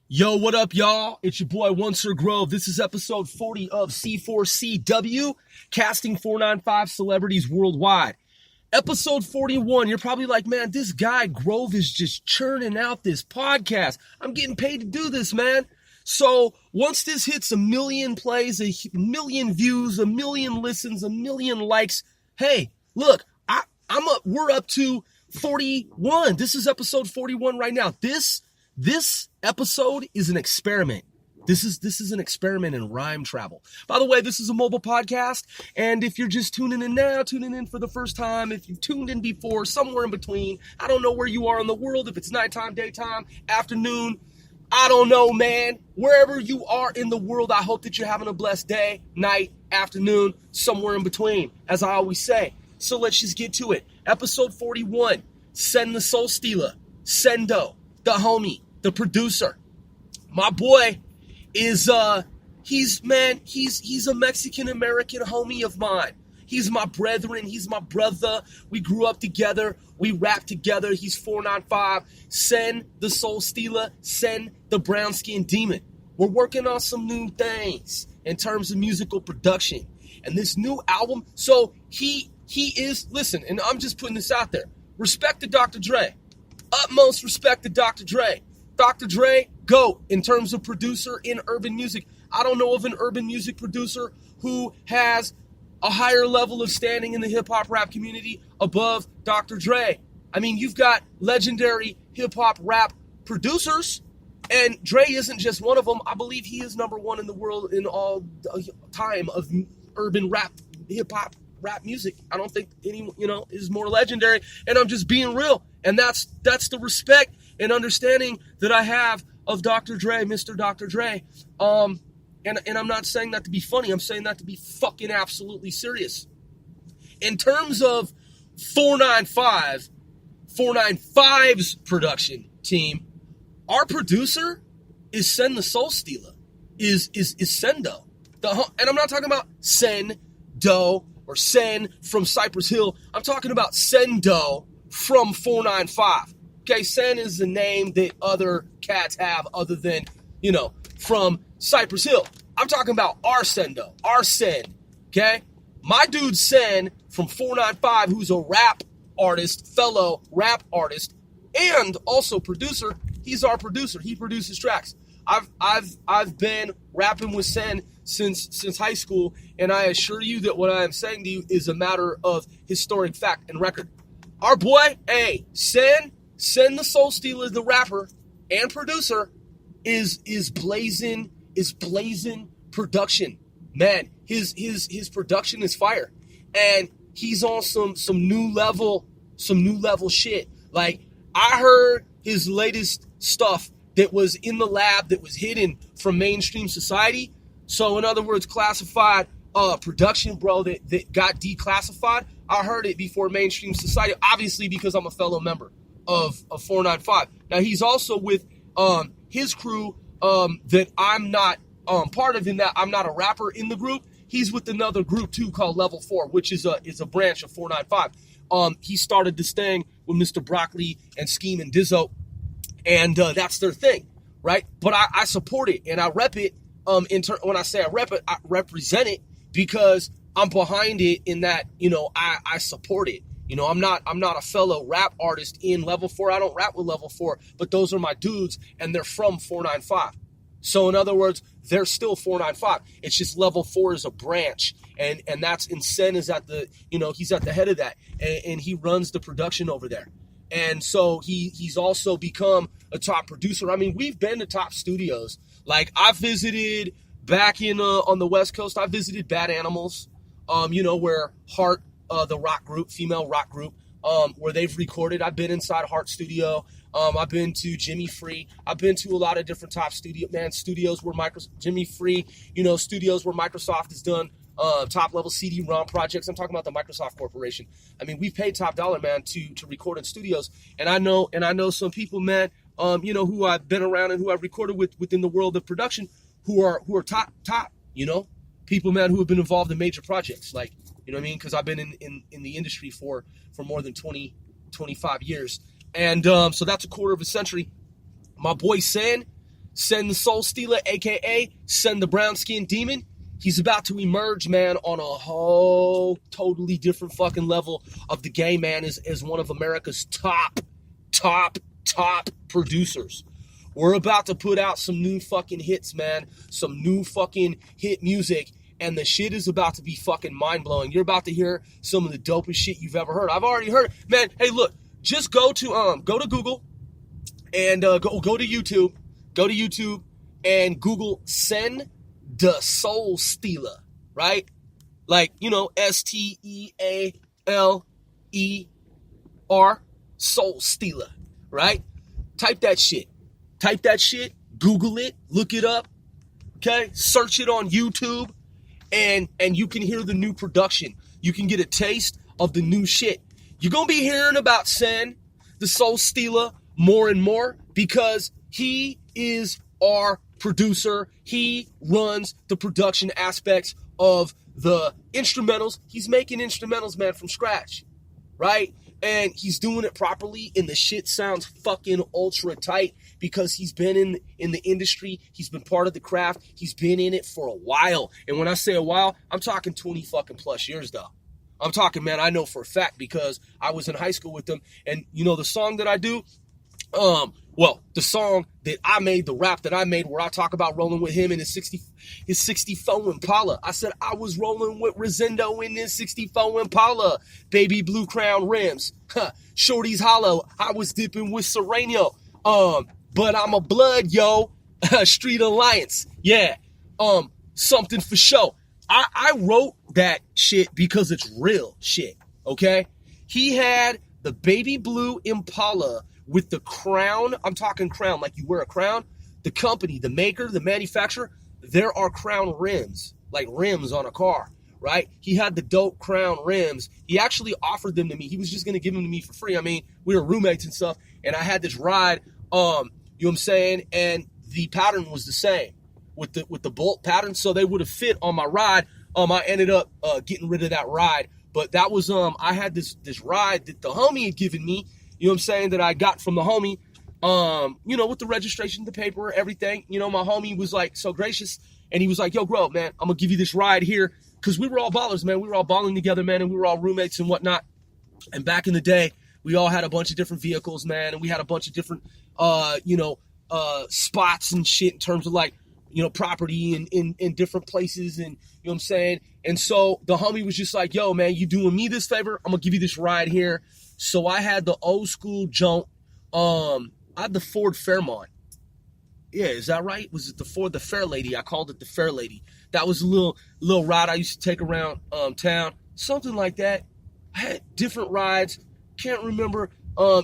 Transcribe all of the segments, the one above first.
Yo, what up, y'all? It's your boy, One Sir Grove. This is episode 40 of C4CW, casting 495 celebrities worldwide. Episode 41, you're probably like, man, this guy, Grove, is just churning out this podcast. I'm getting paid to do this, man. So once this hits 1 million plays, 1 million views, 1 million listens, 1 million likes, hey, look, we're up to 41. This is episode 41 right now. This episode is an experiment. This is an experiment in rhyme travel. By the way, this is a mobile podcast, and if you're just tuning in now, tuning in for the first time, if you've tuned in before, somewhere in between, I don't know where you are in the world, if it's nighttime, daytime, afternoon, I don't know, man. Wherever you are in the world, I hope that you're having a blessed day, night, afternoon, somewhere in between, as I always say. So let's just get to it. Episode 41, Send the Soul Stealah, Sendo, the homie, the producer. My boy is he's a Mexican-American homie of mine. He's my brethren, he's my brother. We grew up together, we rap together. He's 495. Send the Soul Stealah, Send the Brown Skin Demon. We're working on some new things in terms of musical production. And this new album, so he is, listen, and I'm just putting this out there. Respect to Dr. Dre. Utmost respect to Dr. Dre. Dr. Dre, GOAT in terms of producer in urban music. I don't know of an urban music producer who has a higher level of standing in the hip-hop rap community above Dr. Dre. I mean, you've got legendary hip-hop rap producers, and Dre isn't just one of them. I believe he is number one in the world in all time of urban rap, hip-hop rap music. I don't think any, is more legendary, and I'm just being real. And that's the respect and understanding that I have of Dr. Dre, Mr. Dr. Dre. And I'm not saying that to be funny. I'm saying that to be fucking absolutely serious. In terms of 495's production team, our producer is Send the Soul Stealah, is Sendo. And I'm not talking about Sendo or Sen from Cypress Hill. I'm talking about Sendo from 495. Okay, Sen is the name that other cats have other than, from Cypress Hill. I'm talking about our Sendo, our Sen, okay? My dude Sen from 495, who's a rap artist, fellow rap artist, and also producer. He's our producer. He produces tracks. I've been rapping with Sen since high school, and I assure you that what I am saying to you is a matter of historic fact and record. Our boy, Send the Soul Stealah, the rapper and producer, is blazing production. Man, his production is fire. And he's on some new level shit. Like, I heard his latest stuff that was in the lab that was hidden from mainstream society. So in other words, classified production, bro, that got declassified. I heard it before mainstream society, obviously because I'm a fellow member of 495. Now, he's also with his crew that I'm not part of, in that I'm not a rapper in the group. He's with another group too called Level 4, which is a branch of 495. He started this thing with Mr. Broccoli and Scheme and Dizzo, and that's their thing, right? But I support it and I rep it. When I say I rep it, I represent it because I'm behind it in that, I support it. I'm not a fellow rap artist in Level 4. I don't rap with Level 4, but those are my dudes, and they're from 495. So in other words, they're still 495. It's just Level 4 is a branch, and that's, and Sen is at the, he's at the head of that, and he runs the production over there. And so he's also become a top producer. I mean, we've been to top studios. Like, I visited back in on the West Coast. I visited Bad Animals, where Heart, the rock group, female rock group, where they've recorded. I've been inside Heart Studio. I've been to Jimmy Free. I've been to a lot of different top studios where Jimmy Free, studios where Microsoft has done top level CD-ROM projects. I'm talking about the Microsoft Corporation. I mean, we've paid top dollar, man, to record in studios. And I know some people, man, who I've been around and who I've recorded with within the world of production, who are top, people, man, who have been involved in major projects. Like, you know what I mean? Because I've been in the industry for more than 20, 25 years. And so that's a quarter of a century. My boy Sen Send the Soul Stealah, aka Send the Brown Skin Demon. He's about to emerge, man, on a whole totally different fucking level of the game, man, as one of America's top producers. We're about to put out some new fucking hits, man. Some new fucking hit music. And the shit is about to be fucking mind-blowing. You're about to hear some of the dopest shit you've ever heard. I've already heard it. Man, hey, look. Just go to Google and go to YouTube. Go to YouTube and Google Send the Soul Stealah, right? Like, you know, Stealer, Soul Stealah, right? Type that shit. Google it, look it up, okay? Search it on YouTube, and you can hear the new production. You can get a taste of the new shit. You're going to be hearing about Send the Soul Stealah more and more because he is our producer. He runs the production aspects of the instrumentals. He's making instrumentals, man, from scratch, right? And he's doing it properly, and the shit sounds fucking ultra tight because he's been in the industry. He's been part of the craft. He's been in it for a while. And when I say a while, I'm talking 20 fucking plus years, though. I'm talking, man, I know for a fact because I was in high school with him. And, you know, the song that I do, the song that I made, the rap that I made where I talk about rolling with him in his 64 Impala. I said I was rolling with Rosendo in his 64 Impala. Baby blue crown rims. Shorty's hollow. I was dipping with Sereno. But I'm a blood, yo. Street Alliance. Yeah. Something for show. I wrote that shit because it's real shit. Okay? He had the baby blue Impala with the crown. I'm talking crown like you wear a crown. The company, the maker, the manufacturer, there are crown rims, like rims on a car, right? He had the dope crown rims. He actually offered them to me. He was just going to give them to me for free. I mean, we were roommates and stuff, and I had this ride, you know what I'm saying? And the pattern was the same with the bolt pattern, so they would have fit on my ride. I ended up getting rid of that ride, but that was, I had this ride that the homie had given me, you know what I'm saying, that I got from the homie, you know, with the registration, the paper, everything. You know, my homie was like so gracious, and he was like, yo, bro, man, I'm going to give you this ride here, because we were all ballers, man. We were all balling together, man, and we were all roommates and whatnot. And back in the day, we all had a bunch of different vehicles, man, and we had a bunch of different, spots and shit in terms of, like, you know, property in different places, and, you know what I'm saying? And so the homie was just like, yo, man, you doing me this favor? I'm going to give you this ride here. So I had the old school junk. I had the Ford Fairmont. Yeah, is that right? Was it the Ford, the Fair Lady? I called it the Fair Lady. That was a little ride I used to take around town. Something like that. I had different rides. Can't remember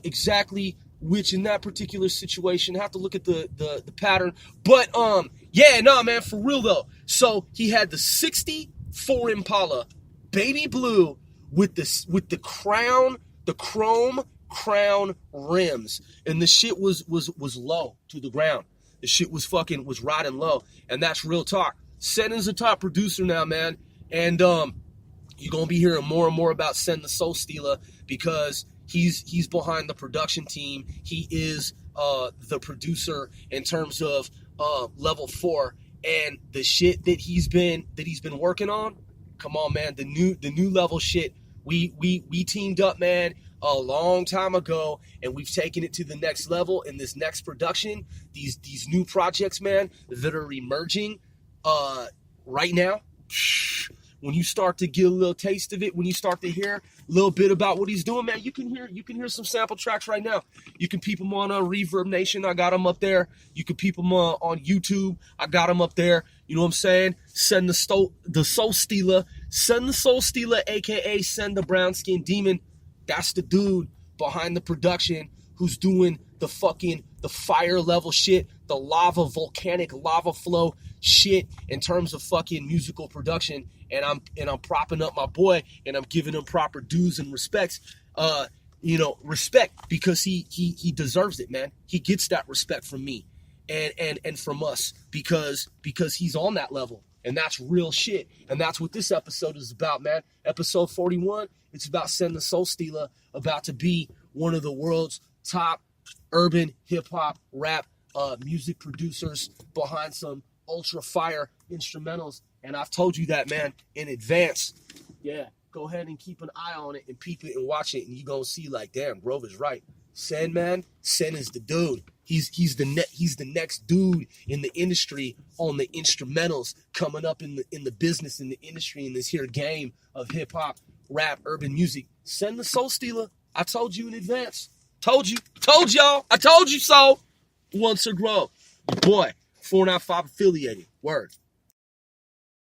exactly which in that particular situation. I have to look at the pattern. But yeah, no, man, for real though. So he had the 64 Impala, baby blue, with the crown. The chrome crown rims, and the shit was low to the ground. The shit was riding low, and that's real talk. Send is a top producer now, man, and you're gonna be hearing more and more about Send the Soul Stealah because he's behind the production team. He is the producer in terms of level 4, and the shit that he's been working on. Come on, man, the new level shit. We teamed up, man, a long time ago, and we've taken it to the next level in this next production. These new projects, man, that are emerging right now. When you start to get a little taste of it, when you start to hear a little bit about what he's doing, man, you can hear some sample tracks right now. You can peep them on Reverb Nation. I got them up there. You can peep them on YouTube. I got them up there. You know what I'm saying? Send the Soul Stealah. Send the Soul Stealah, a.k.a. Send the Brown Skin Demon. That's the dude behind the production who's doing the fire level shit, the volcanic lava flow shit in terms of fucking musical production. And I'm propping up my boy, and I'm giving him proper dues and respects. Respect because he deserves it, man. He gets that respect from me and from us because he's on that level. And that's real shit. And that's what this episode is about, man. Episode 41, it's about Send the Soul Stealah, about to be one of the world's top urban hip-hop rap music producers behind some ultra fire instrumentals. And I've told you that, man, in advance. Yeah, go ahead and keep an eye on it and peep it and watch it, and you're going to see, like, damn, Grove is right. Sen, man, Sen is the dude. He's the next dude in the industry on the instrumentals coming up in the business, in the industry, in this here game of hip-hop, rap, urban music. Sen the Soul Stealah. I told you in advance. Told y'all. I told you so. Once or Grove. Your boy, 495 affiliated. Word.